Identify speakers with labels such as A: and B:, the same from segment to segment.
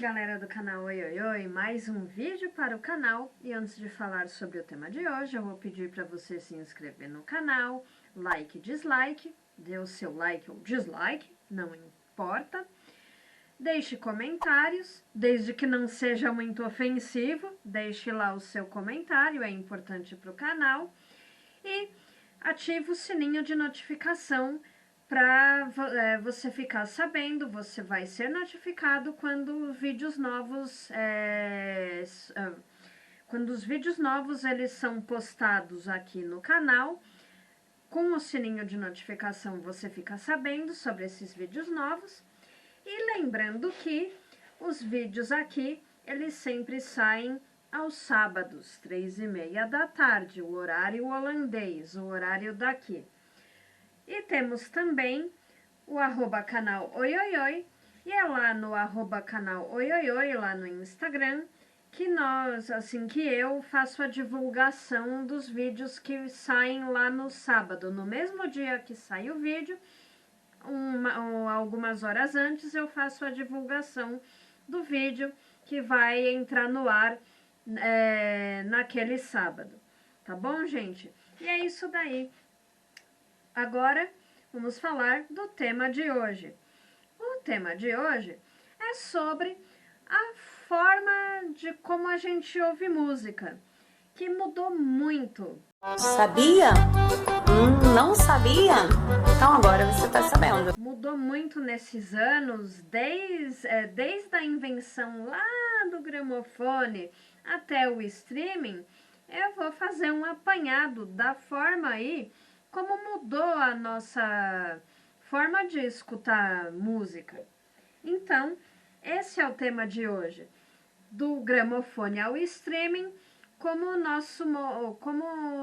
A: galera do canal Oi Oi Oi, mais um vídeo para o canal. E antes de falar sobre o tema de hoje, eu vou pedir para você se inscrever no canal, like e dislike, dê o seu like ou dislike, não importa. Deixe comentários, desde que não seja muito ofensivo, deixe lá o seu comentário, é importante para o canal. E ative o sininho de notificação para você ficar sabendo, você vai ser notificado quando vídeos novos, quando os vídeos novos eles são postados aqui no canal. Com o sininho de notificação você fica sabendo sobre esses vídeos novos. E lembrando que os vídeos aqui, eles sempre saem aos sábados, 3h30 da tarde, o horário holandês, o horário daqui. E temos também o @canal Oi Oi Oi, e é lá no @canal Oi Oi Oi, lá no Instagram, que que eu faço a divulgação dos vídeos que saem lá no sábado. No mesmo dia que sai o vídeo, algumas horas antes, eu faço a divulgação do vídeo que vai entrar no ar naquele sábado. Tá bom, gente? E é isso daí. Agora, vamos falar do tema de hoje. O tema de hoje é sobre a forma de como a gente ouve música, que mudou muito.
B: Sabia? Não sabia? Então agora você tá sabendo.
A: Mudou muito nesses anos, desde a invenção lá do gramofone até o streaming. Eu vou fazer um apanhado da forma aí como mudou a nossa forma de escutar música. Então, esse é o tema de hoje, do gramofone ao streaming, como o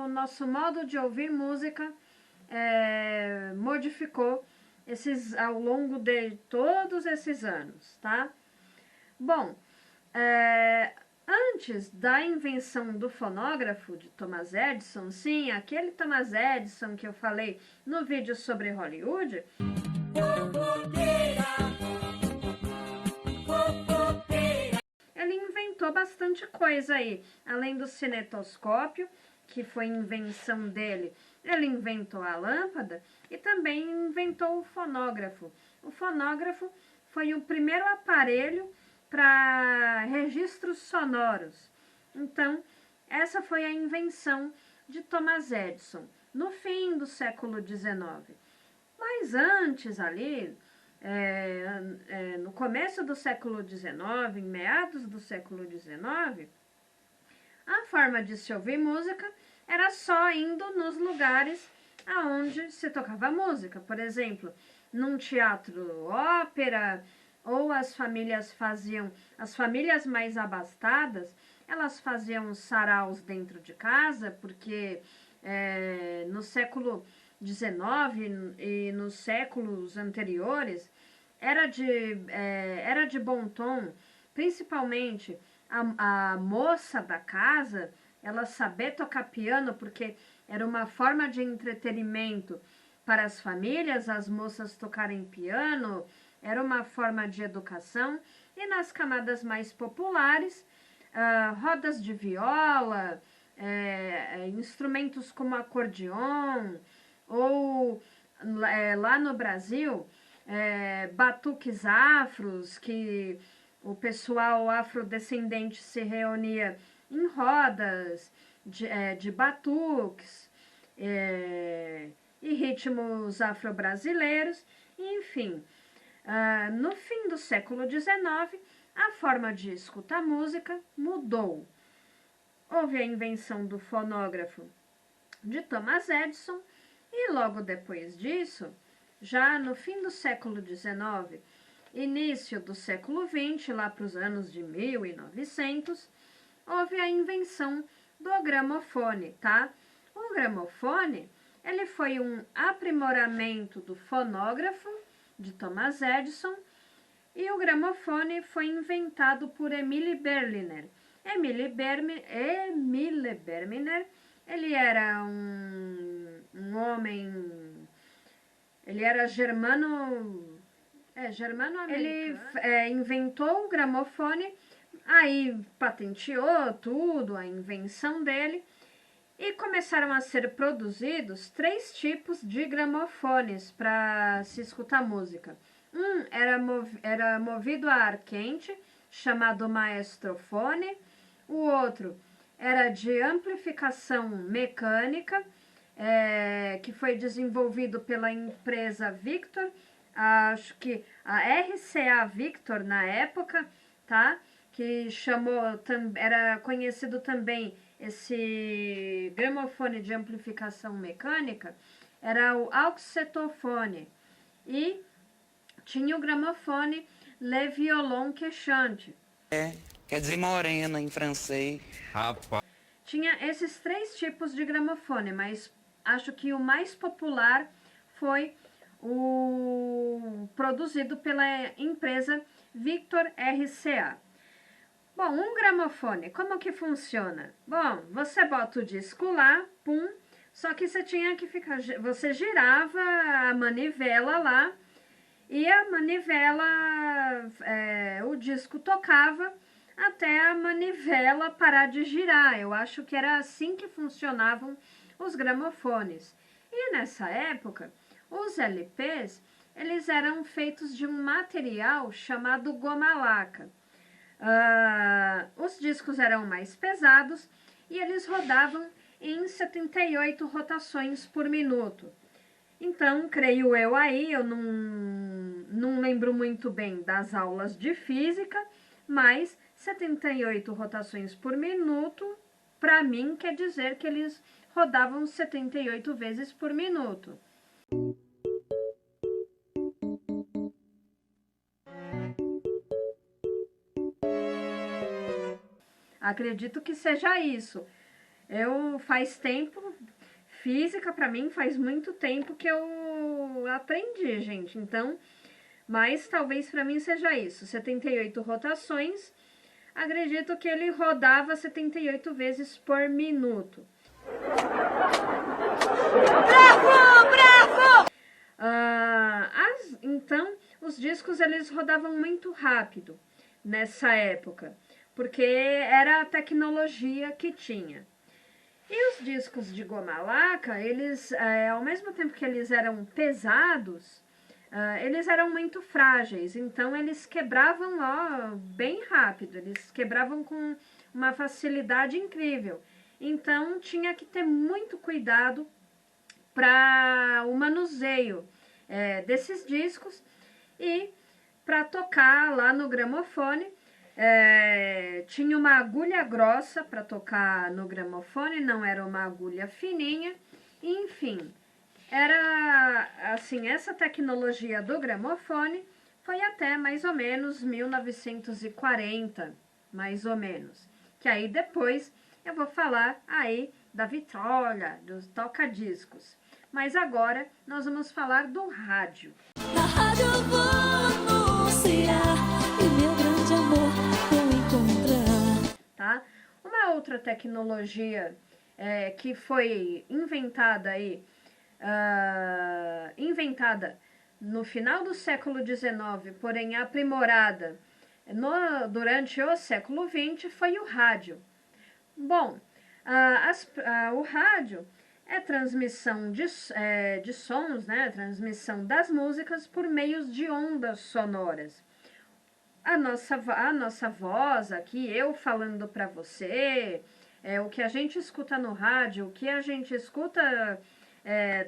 A: nosso modo de ouvir música modificou ao longo de todos esses anos, tá? Bom, antes da invenção do fonógrafo de Thomas Edison, sim, aquele Thomas Edison que eu falei no vídeo sobre Hollywood, ele inventou bastante coisa aí. Além do cinetoscópio, que foi invenção dele, ele inventou a lâmpada e também inventou o fonógrafo. O fonógrafo foi o primeiro aparelho para registros sonoros. Então, essa foi a invenção de Thomas Edison, no fim do século XIX. Mas antes ali, no começo do século XIX, em meados do século XIX, a forma de se ouvir música era só indo nos lugares aonde se tocava música. Por exemplo, num teatro ópera, ou as famílias mais abastadas, elas faziam saraus dentro de casa, porque no século XIX e nos séculos anteriores era de bom tom, principalmente a moça da casa, ela saber tocar piano, porque era uma forma de entretenimento para as famílias, as moças tocarem piano, era uma forma de educação. E nas camadas mais populares, rodas de viola, instrumentos como acordeon, ou lá no Brasil, batuques afros, que o pessoal afrodescendente se reunia em rodas de batuques e ritmos afro-brasileiros. Enfim, no fim do século XIX, a forma de escutar música mudou. Houve a invenção do fonógrafo de Thomas Edison e logo depois disso, já no fim do século XIX, início do século XX, lá para os anos de 1900, houve a invenção do gramofone, tá? O gramofone, ele foi um aprimoramento do fonógrafo de Thomas Edison, e o gramofone foi inventado por Emile Berliner. Emile Berliner, ele era um homem, ele era germano, Ele inventou o gramofone, aí patenteou tudo, a invenção dele, e começaram a ser produzidos 3 tipos de gramofones para se escutar música. Um era movido a ar quente, chamado maestrofone. O outro era de amplificação mecânica, que foi desenvolvido pela empresa Victor, acho que a RCA Victor na época, tá? Que era conhecido também esse gramofone de amplificação mecânica, era o auxetofone. E tinha o gramofone Le Violon Quechante.
C: Quer dizer morena em francês.
D: Rapaz.
A: Tinha esses 3 tipos de gramofone, mas acho que o mais popular foi o produzido pela empresa Victor RCA. Bom, um gramofone, como que funciona? Bom, você bota o disco lá, pum, só que você girava a manivela lá e a manivela, o disco tocava até a manivela parar de girar. Eu acho que era assim que funcionavam os gramofones. E nessa época, os LPs, eles eram feitos de um material chamado goma laca. Os discos eram mais pesados e eles rodavam em 78 rotações por minuto. Então, creio eu aí, eu não lembro muito bem das aulas de física, mas 78 rotações por minuto, para mim, quer dizer que eles rodavam 78 vezes por minuto. Acredito que seja isso. Faz tempo, física para mim faz muito tempo que eu aprendi, gente. Então, mas talvez para mim seja isso. 78 rotações, acredito que ele rodava 78 vezes por minuto.
B: Bravo, bravo!
A: Então, os discos eles rodavam muito rápido nessa época, porque era a tecnologia que tinha. E os discos de goma laca, eles, ao mesmo tempo que eles eram pesados, eles eram muito frágeis, então eles quebravam bem rápido, eles quebravam com uma facilidade incrível. Então tinha que ter muito cuidado para o manuseio desses discos e para tocar lá no gramofone. Tinha uma agulha grossa para tocar no gramofone, não era uma agulha fininha, enfim, era assim, essa tecnologia do gramofone foi até mais ou menos 1940, mais ou menos, que aí depois eu vou falar aí da vitrola, dos toca-discos, mas agora nós vamos falar do rádio.
E: Na rádio eu vou anunciar e meu grande amor vou encontrar.
A: Tá? Uma outra tecnologia que foi inventada no final do século XIX, porém aprimorada durante o século XX, foi o rádio. Bom, o rádio é transmissão de sons, né? Transmissão das músicas por meio de ondas sonoras. A nossa voz aqui, eu falando para você, o que a gente escuta no rádio, o que a gente escuta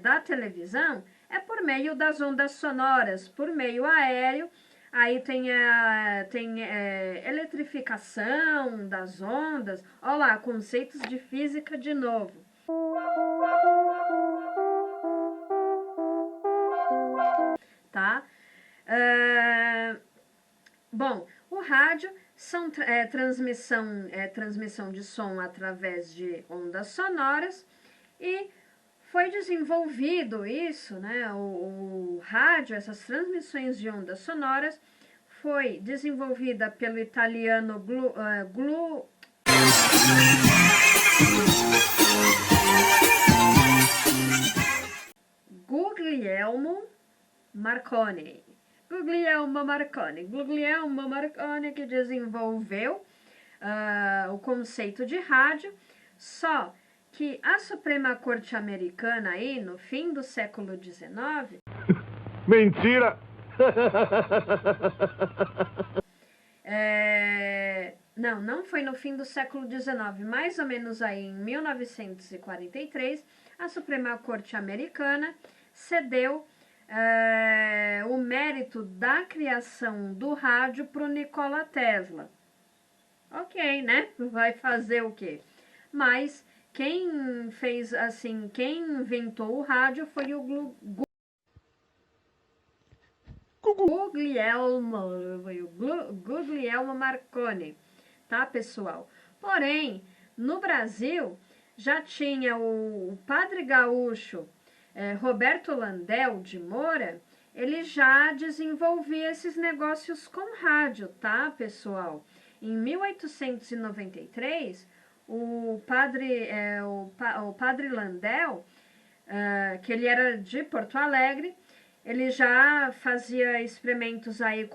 A: da televisão, é por meio das ondas sonoras, por meio aéreo. Aí tem eletrificação das ondas. Olha lá, conceitos de física de novo. Tá? Bom, o rádio são transmissão de som através de ondas sonoras e foi desenvolvido isso, né? O rádio, essas transmissões de ondas sonoras, foi desenvolvida pelo italiano Guglielmo Marconi. Guglielmo Marconi. Guglielmo Marconi que desenvolveu o conceito de rádio, só que a Suprema Corte Americana aí, no fim do século XIX...
D: Mentira!
A: Não foi no fim do século XIX, mais ou menos aí em 1943, a Suprema Corte Americana cedeu o mérito da criação do rádio para o Nikola Tesla. Ok, né? Vai fazer o quê? Mas quem fez assim, quem inventou o rádio foi o Guglielmo Marconi, tá, pessoal? Porém, no Brasil, já tinha o padre gaúcho Roberto Landel de Moura, ele já desenvolvia esses negócios com rádio, tá, pessoal? Em 1893, o padre Landel, que ele era de Porto Alegre, ele já fazia experimentos aí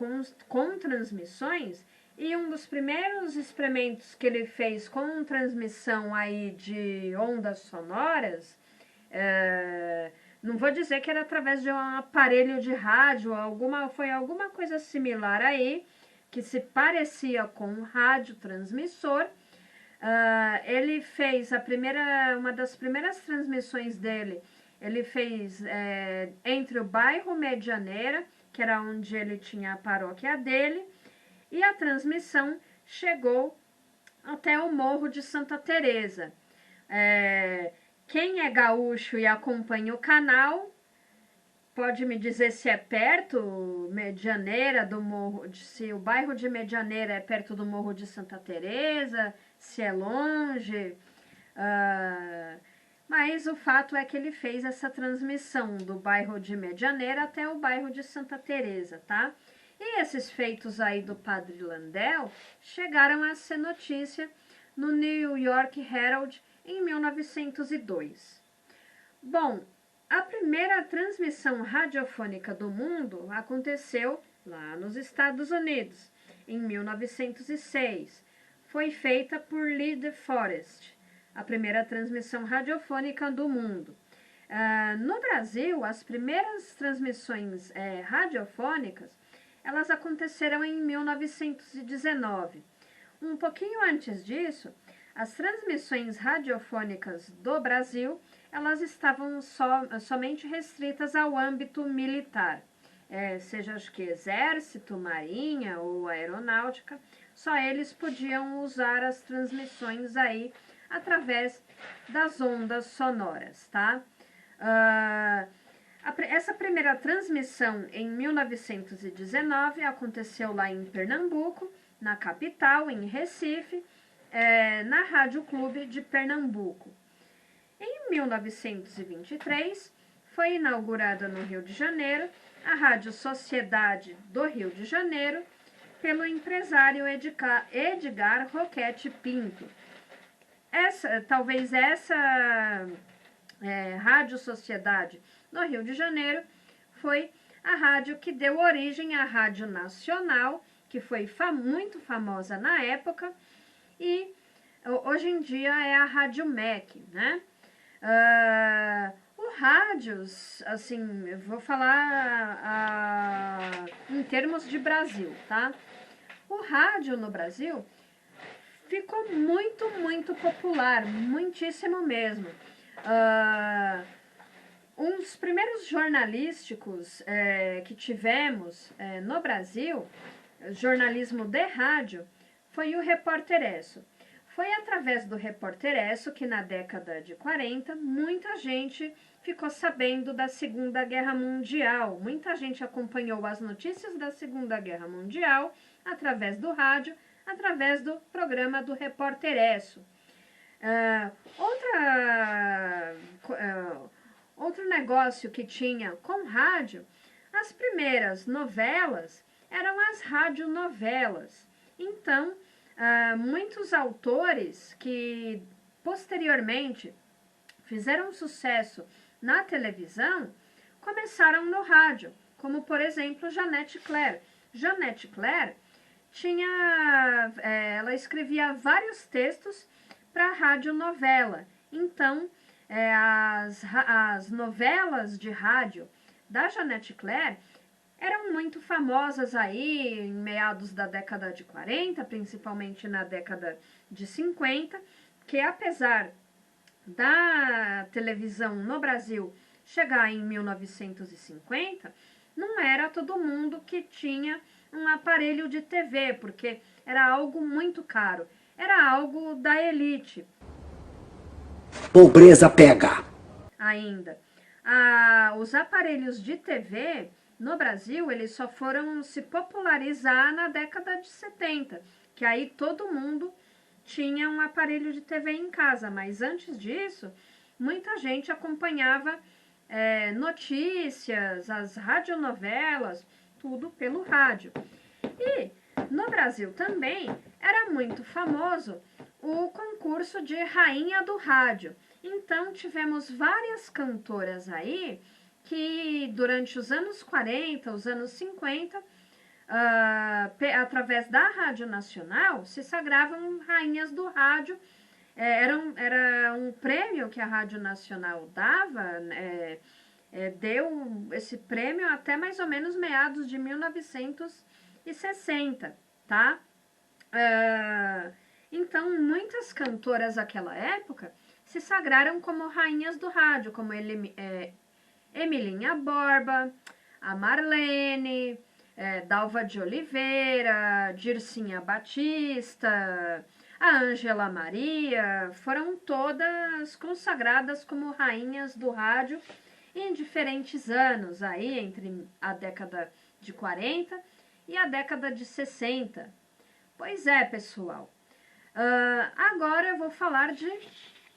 A: com transmissões, e um dos primeiros experimentos que ele fez com transmissão aí de ondas sonoras, não vou dizer que era através de um aparelho de rádio, foi alguma coisa similar aí, que se parecia com um radiotransmissor. Ele fez uma das primeiras transmissões dele, ele fez entre o bairro Medianeira, que era onde ele tinha a paróquia dele, e a transmissão chegou até o Morro de Santa Teresa. Quem é gaúcho e acompanha o canal, pode me dizer se é perto, Medianeira do Morro, se o bairro de Medianeira é perto do Morro de Santa Teresa, se é longe. Mas o fato é que ele fez essa transmissão do bairro de Medianeira até o bairro de Santa Teresa, tá? E esses feitos aí do padre Landel chegaram a ser notícia no New York Herald em 1902. Bom, a primeira transmissão radiofônica do mundo aconteceu lá nos Estados Unidos, em 1906. Foi feita por Lee De Forest, a primeira transmissão radiofônica do mundo. No Brasil, as primeiras transmissões radiofônicas, elas aconteceram em 1919. Um pouquinho antes disso, as transmissões radiofônicas do Brasil, elas estavam somente restritas ao âmbito militar. Seja acho que exército, marinha ou aeronáutica, só eles podiam usar as transmissões aí através das ondas sonoras, tá? Essa primeira transmissão em 1919 aconteceu lá em Pernambuco, na capital, em Recife, na Rádio Clube de Pernambuco. Em 1923, foi inaugurada no Rio de Janeiro a Rádio Sociedade do Rio de Janeiro pelo empresário Edgar Roquete Pinto. Talvez essa Rádio Sociedade no Rio de Janeiro foi a rádio que deu origem à Rádio Nacional, que foi muito famosa na época, e hoje em dia é a Rádio MEC, né? O rádios, assim, eu vou falar em termos de Brasil, tá? O rádio no Brasil ficou muito, muito popular, muitíssimo mesmo. Um dos primeiros jornalísticos que tivemos no Brasil, jornalismo de rádio, foi o Repórter Esso. Foi através do Repórter Esso que na década de 40 muita gente ficou sabendo da Segunda Guerra Mundial. Muita gente acompanhou as notícias da Segunda Guerra Mundial através do rádio, através do programa do Repórter Esso. Outro negócio que tinha com rádio, as primeiras novelas eram as radionovelas. Então, muitos autores que posteriormente fizeram sucesso na televisão começaram no rádio. como por exemplo Jeanette Claire. Jeanette Claire ela escrevia vários textos para radionovela. Então, as novelas de rádio da Jeanette Claire eram muito famosas aí em meados da década de 40, principalmente na década de 50, que apesar da televisão no Brasil chegar em 1950, não era todo mundo que tinha um aparelho de TV, porque era algo muito caro, era algo da elite.
F: Pobreza pega.
A: Ainda. Os aparelhos de TV no Brasil, eles só foram se popularizar na década de 70, que aí todo mundo tinha um aparelho de TV em casa, mas antes disso, muita gente acompanhava notícias, as radionovelas, tudo pelo rádio. E no Brasil também era muito famoso o concurso de Rainha do Rádio. Então tivemos várias cantoras aí que durante os anos 40, os anos 50, através da Rádio Nacional, se sagravam rainhas do rádio. Era um prêmio que a Rádio Nacional dava, deu esse prêmio até mais ou menos meados de 1960, tá? Então, muitas cantoras daquela época se sagraram como rainhas do rádio, como Emilinha Borba, a Marlene, Dalva de Oliveira, Dircinha Batista, a Ângela Maria, foram todas consagradas como rainhas do rádio em diferentes anos, aí entre a década de 40 e a década de 60. Pois é, pessoal. Agora eu vou falar de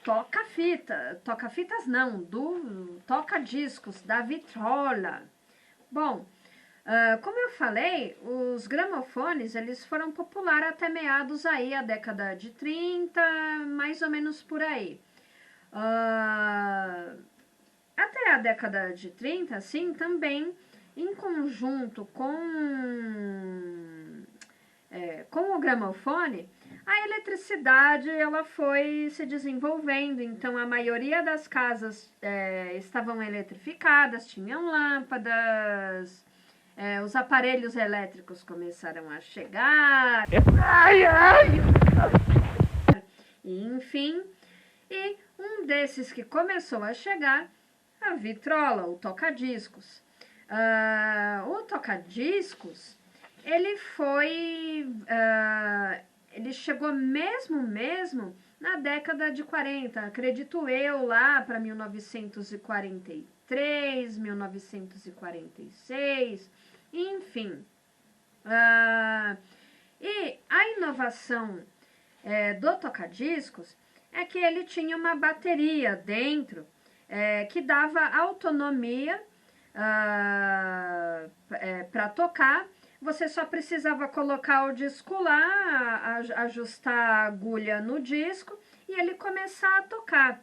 A: toca-fitas não, do toca-discos, da vitrola. Bom, como eu falei, os gramofones, eles foram populares até meados aí, a década de 30, mais ou menos por aí. Até a década de 30, assim, também, em conjunto com o gramofone, a eletricidade ela foi se desenvolvendo, então a maioria das casas estavam eletrificadas, tinham lâmpadas, os aparelhos elétricos começaram a chegar, enfim, e um desses que começou a chegar, a vitrola, o toca-discos. O toca-discos, ele chegou mesmo na década de 40, acredito eu, lá para 1943, 1946, enfim. E a inovação do toca-discos é que ele tinha uma bateria dentro que dava autonomia para tocar. Você só precisava colocar o disco lá, ajustar a agulha no disco e ele começar a tocar.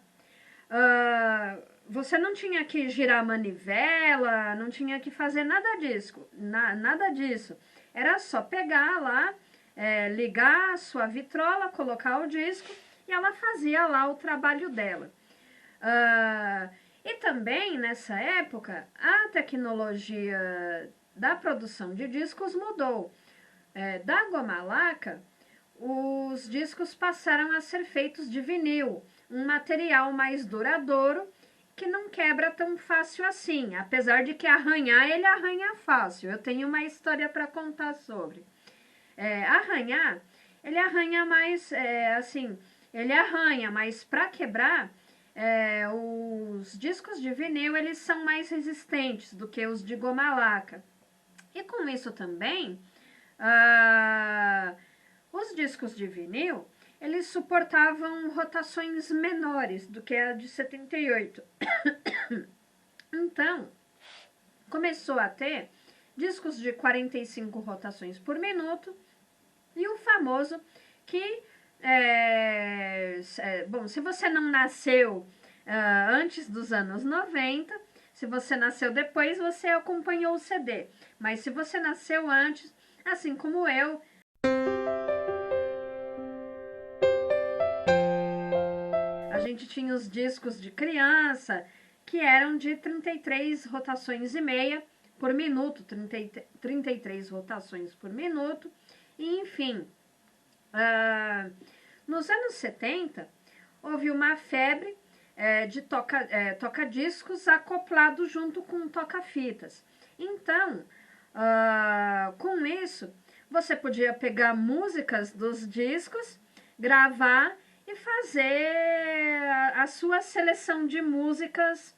A: Você não tinha que girar a manivela, não tinha que fazer nada disso. Era só pegar lá, ligar a sua vitrola, colocar o disco e ela fazia lá o trabalho dela. E também, nessa época, a tecnologia da produção de discos mudou. Da goma laca, os discos passaram a ser feitos de vinil, um material mais duradouro que não quebra tão fácil assim, apesar de que arranhar, ele arranha fácil. Eu tenho uma história para contar sobre. Arranhar, ele arranha mais, ele arranha, mas para quebrar, os discos de vinil, eles são mais resistentes do que os de goma laca. E com isso também, os discos de vinil, eles suportavam rotações menores do que a de 78. Então, começou a ter discos de 45 rotações por minuto e o famoso que, bom, se você não nasceu antes dos anos 90, Se você nasceu depois, você acompanhou o CD. Mas se você nasceu antes, assim como eu, a gente tinha os discos de criança, que eram de 33 rotações e meia por minuto, 33 rotações por minuto, e enfim. Nos anos 70, houve uma febre de toca-discos acoplado junto com toca-fitas. Então, com isso, você podia pegar músicas dos discos, gravar e fazer a sua seleção de músicas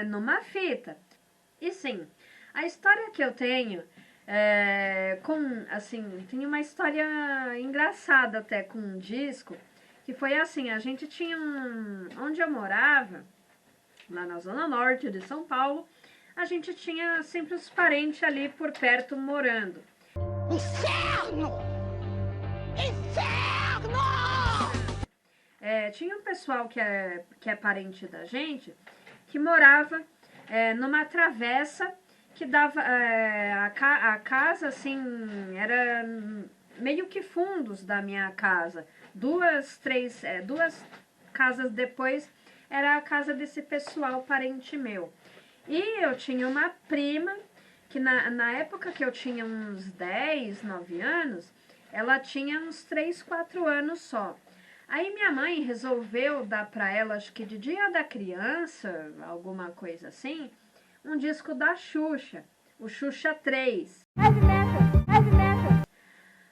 A: numa fita. E sim, a história que eu tenho tem uma história engraçada até com um disco, que foi assim, a gente tinha onde eu morava, lá na zona norte de São Paulo, a gente tinha sempre os parentes ali por perto morando. Inferno! Inferno! Tinha um pessoal que é parente da gente, que morava numa travessa que dava a casa, assim, era meio que fundos da minha casa. Duas casas depois era a casa desse pessoal parente meu. E eu tinha uma prima que na época que eu tinha uns 10, 9 anos, ela tinha uns 3, 4 anos só. Aí minha mãe resolveu dar para ela, acho que de Dia da Criança, alguma coisa assim, um disco da Xuxa, o Xuxa 3. Heavy metal, heavy metal.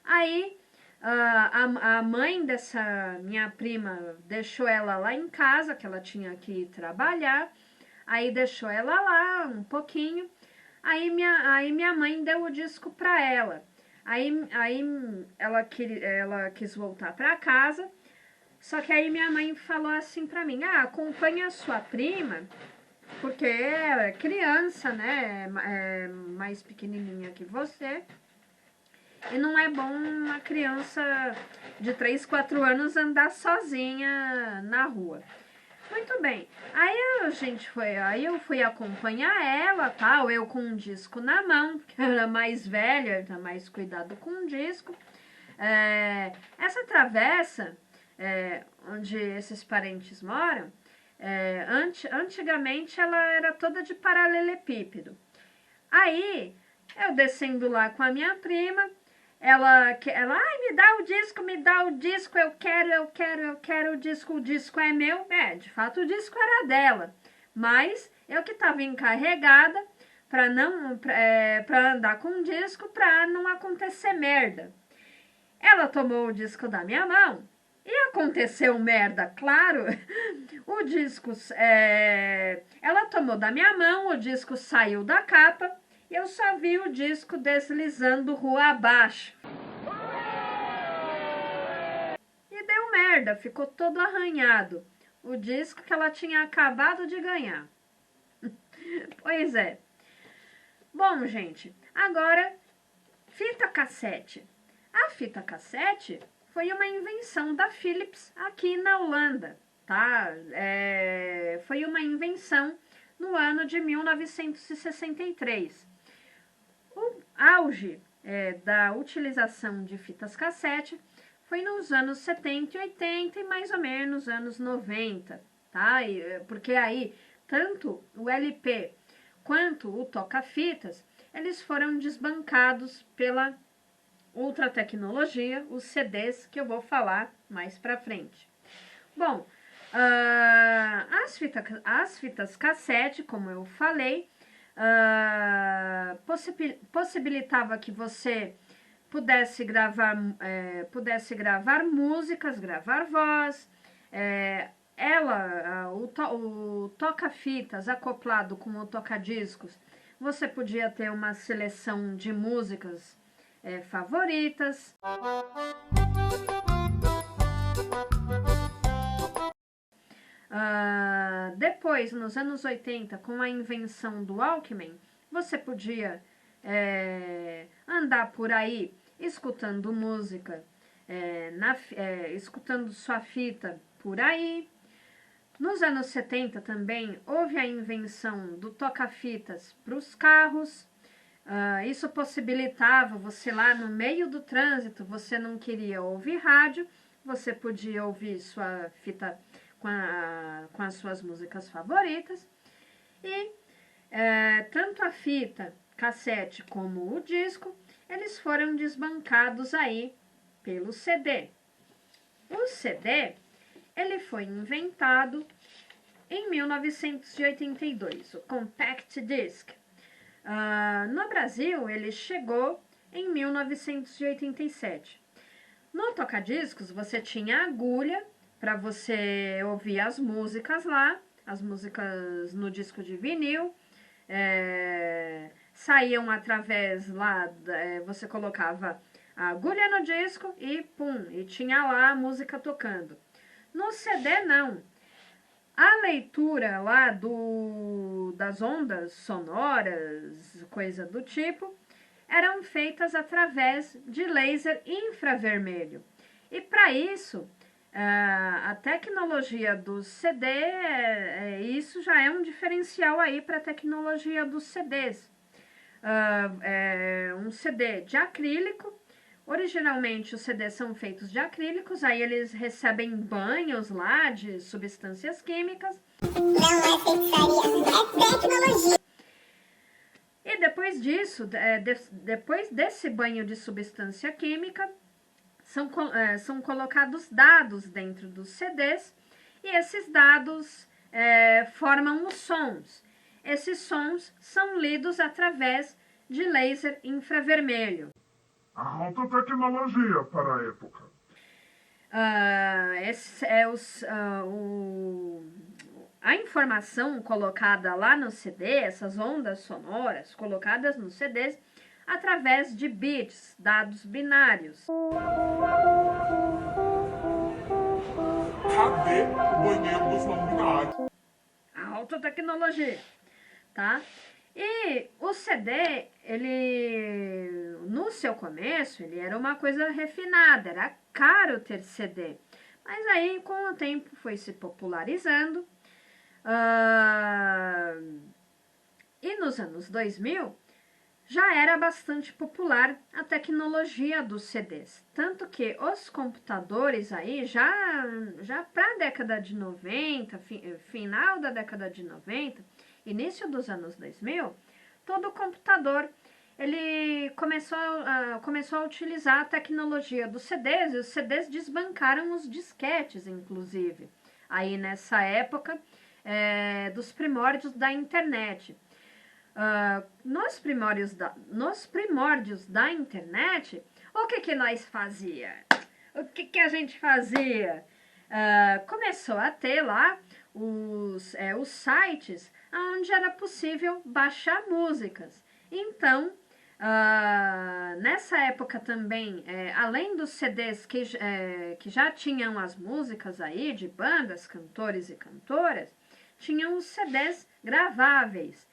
A: Aí a mãe dessa minha prima deixou ela lá em casa, que ela tinha que ir trabalhar. Aí deixou ela lá um pouquinho. Aí minha mãe deu o disco para ela. Aí ela quis voltar para casa. Só que aí minha mãe falou assim para mim: acompanha a sua prima, porque é criança, né? É mais pequenininha que você. E não é bom uma criança de 3, 4 anos andar sozinha na rua. Muito bem. Aí eu fui acompanhar ela, tal, eu com um disco na mão, porque eu era mais velha, tinha mais cuidado com o disco. Essa travessa, onde esses parentes moram, antigamente ela era toda de paralelepípedo. Aí, eu descendo lá com a minha prima, ela, me dá o disco, eu quero o disco é meu. De fato o disco era dela, mas eu que estava encarregada para andar com o disco, para não acontecer merda. Ela tomou o disco da minha mão e aconteceu merda, claro. O disco, ela tomou da minha mão, o disco saiu da capa. Eu só vi o disco deslizando rua abaixo. E deu merda, ficou todo arranhado. O disco que ela tinha acabado de ganhar. Pois é. Bom, gente, agora, fita cassete. A fita cassete foi uma invenção da Philips aqui na Holanda, tá? Foi uma invenção no ano de 1963. O auge da utilização de fitas cassete foi nos anos 70 e 80 e mais ou menos anos 90, tá? Porque aí, tanto o LP quanto o toca-fitas, eles foram desbancados pela outra tecnologia, os CDs, que eu vou falar mais pra frente. Bom, as fitas cassete, como eu falei, possibilitava que você pudesse gravar músicas, gravar voz. O toca-fitas acoplado com o toca-discos, você podia ter uma seleção de músicas favoritas. Depois, nos anos 80, com a invenção do Walkman, você podia andar por aí escutando música, escutando sua fita por aí. Nos anos 70 também houve a invenção do toca-fitas para os carros. Isso possibilitava você lá no meio do trânsito, você não queria ouvir rádio, você podia ouvir sua fita com as suas músicas favoritas. E tanto a fita cassete como o disco, eles foram desbancados aí pelo CD. O CD, ele foi inventado em 1982, o Compact Disc. No Brasil, ele chegou em 1987. No tocadiscos, você tinha agulha para você ouvir as músicas lá, as músicas no disco de vinil, saíam através lá, você colocava a agulha no disco e pum, e tinha lá a música tocando. No CD não. A leitura lá das ondas sonoras, coisa do tipo, eram feitas através de laser infravermelho. E para isso, a tecnologia do CD, isso já é um diferencial aí para a tecnologia dos CDs. Um CD de acrílico. Originalmente os CDs são feitos de acrílicos, aí eles recebem banhos lá de substâncias químicas.
F: Não é feitiçaria, é tecnologia.
A: E depois disso, depois desse banho de substância química, são colocados dados dentro dos CDs e esses dados formam os sons. Esses sons são lidos através de laser infravermelho.
D: A alta tecnologia para a época.
A: A informação colocada lá no CD, essas ondas sonoras colocadas nos CDs, através de bits, dados binários.
G: Cadê banheiros não binários?
A: A alta tecnologia, tá? E o CD, ele, no seu começo, ele era uma coisa refinada, era caro ter CD. Mas aí, com o tempo, foi se popularizando. E nos anos 2000, já era bastante popular a tecnologia dos CDs. Tanto que os computadores aí, já para a década de 90, final da década de 90, início dos anos 2000, todo computador ele começou a utilizar a tecnologia dos CDs, e os CDs desbancaram os disquetes, inclusive, aí nessa época dos primórdios da internet. Nos primórdios da internet, o que nós fazia? O que a gente fazia? Começou a ter lá os sites onde era possível baixar músicas. Então, nessa época também, além dos CDs que já tinham as músicas aí de bandas, cantores e cantoras, tinham os CDs graváveis.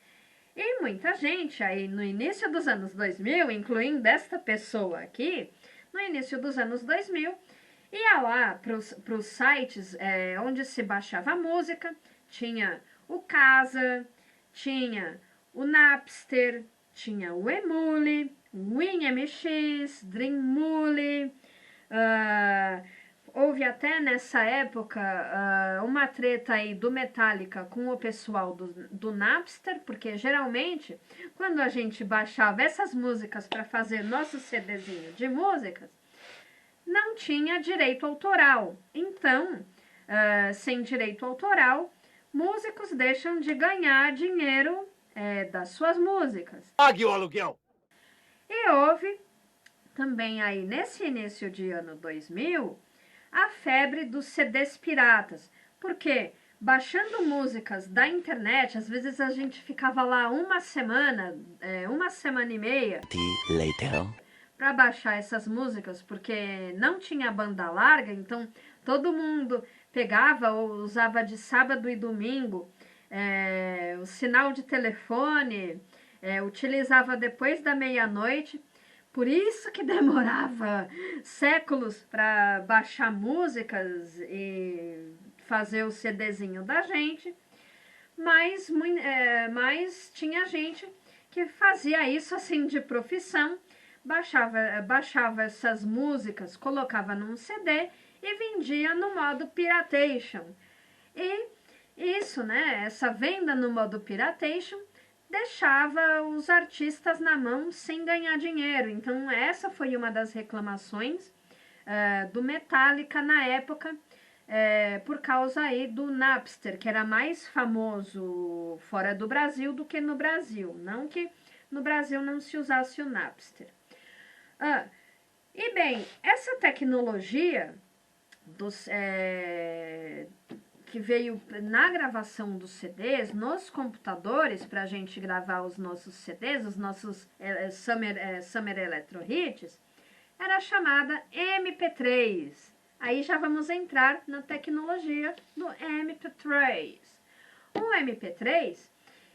A: E muita gente aí no início dos anos 2000, incluindo esta pessoa aqui, no início dos anos 2000, ia lá para os sites onde se baixava música, tinha o Casa, tinha o Napster, tinha o Emule, o WinMX, Dreamule. Houve até nessa época uma treta aí do Metallica com o pessoal do Napster, porque geralmente quando a gente baixava essas músicas para fazer nosso CDzinho de músicas, não tinha direito autoral. Então, sem direito autoral, músicos deixam de ganhar dinheiro das suas músicas.
G: Pague o aluguel!
A: E houve também aí nesse início de ano 2000 a febre dos CDs piratas, porque baixando músicas da internet, às vezes a gente ficava lá uma semana e meia para baixar essas músicas, porque não tinha banda larga, então todo mundo pegava ou usava de sábado e domingo o sinal de telefone, utilizava depois da meia-noite. Por isso que demorava séculos para baixar músicas e fazer o CDzinho da gente, mas tinha gente que fazia isso assim de profissão, baixava essas músicas, colocava num CD e vendia no modo piratation. E isso, né, essa venda no modo piratation deixava os artistas na mão sem ganhar dinheiro. Então essa foi uma das reclamações do Metallica na época, por causa aí do Napster, que era mais famoso fora do Brasil do que no Brasil. Não que no Brasil não se usasse o Napster. E bem, essa tecnologia que veio na gravação dos CDs, nos computadores, para a gente gravar os nossos CDs, os nossos Summer Electro Hits, era chamada MP3. Aí já vamos entrar na tecnologia do MP3. O MP3,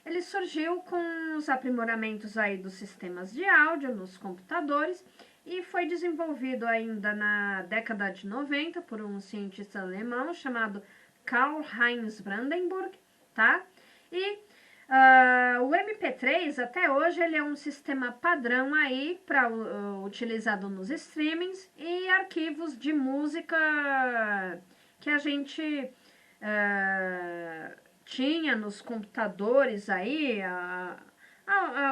A: ele surgiu com os aprimoramentos aí dos sistemas de áudio nos computadores e foi desenvolvido ainda na década de 90 por um cientista alemão chamado Karl-Heinz Brandenburg, tá? E o MP3, até hoje, ele é um sistema padrão aí utilizado nos streamings e arquivos de música que a gente tinha nos computadores aí.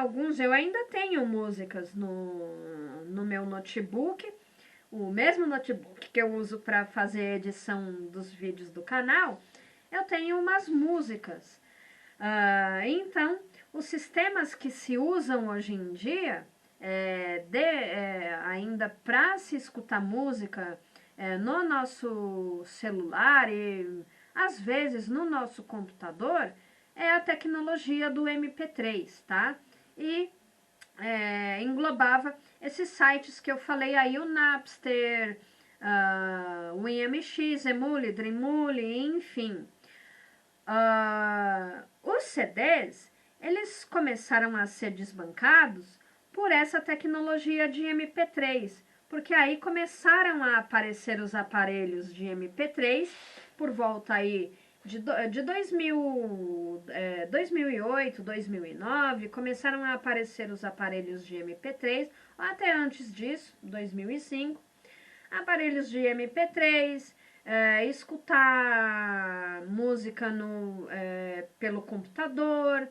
A: Alguns eu ainda tenho músicas no meu notebook, o mesmo notebook que eu uso para fazer a edição dos vídeos do canal, eu tenho umas músicas. Então, os sistemas que se usam hoje em dia, ainda para se escutar música no nosso celular e às vezes no nosso computador, é a tecnologia do MP3, tá? E englobava esses sites que eu falei aí, o Napster, o IMX, Emule, Dreamule, enfim. Os CDs, eles começaram a ser desbancados por essa tecnologia de MP3, porque aí começaram a aparecer os aparelhos de MP3 por volta aí de 2008, 2009, começaram a aparecer os aparelhos de MP3, até antes disso, 2005, aparelhos de MP3, escutar música pelo computador,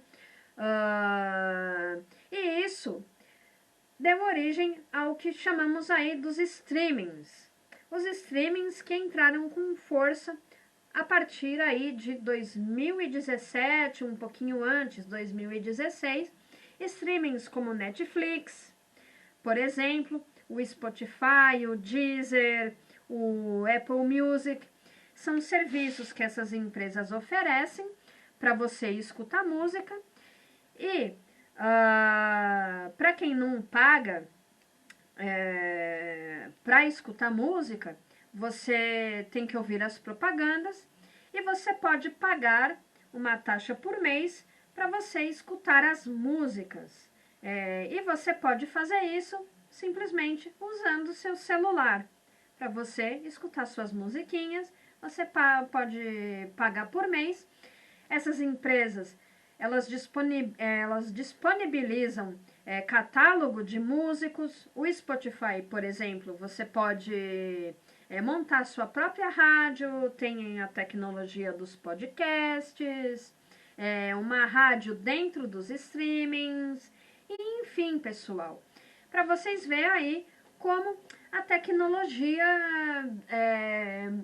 A: e isso deu origem ao que chamamos aí dos streamings. Os streamings que entraram com força a partir aí de 2017, um pouquinho antes, 2016, streamings como Netflix, por exemplo, o Spotify, o Deezer, o Apple Music, são serviços que essas empresas oferecem para você escutar música e para quem não paga para escutar música, você tem que ouvir as propagandas e você pode pagar uma taxa por mês para você escutar as músicas. E você pode fazer isso simplesmente usando o seu celular. Para você escutar suas musiquinhas, você pode pagar por mês. Essas empresas, elas disponibilizam catálogo de músicos. O Spotify, por exemplo, você pode montar sua própria rádio, tem a tecnologia dos podcasts, uma rádio dentro dos streamings, enfim, pessoal, para vocês verem aí como a tecnologia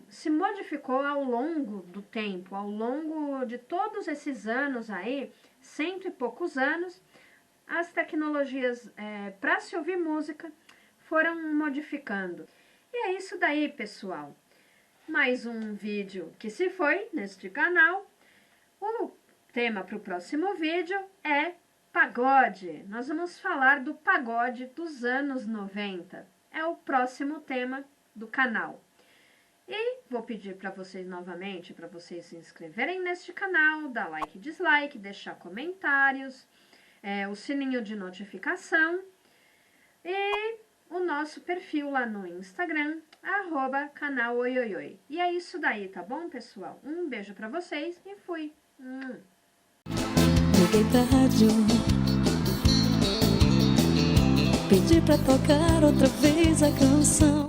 A: se modificou ao longo do tempo, ao longo de todos esses anos aí, 100 e poucos anos, as tecnologias para se ouvir música foram modificando. E é isso daí, pessoal. Mais um vídeo que se foi neste canal. O tema para o próximo vídeo é pagode. Nós vamos falar do pagode dos anos 90. É o próximo tema do canal. E vou pedir para vocês novamente, para vocês se inscreverem neste canal, dar like e dislike, deixar comentários, o sininho de notificação e o nosso perfil lá no Instagram, @canal Oioioi. E é isso daí, tá bom, pessoal? Um beijo pra vocês e fui.
E: Liguei pra rádio, pedi pra tocar outra vez a canção.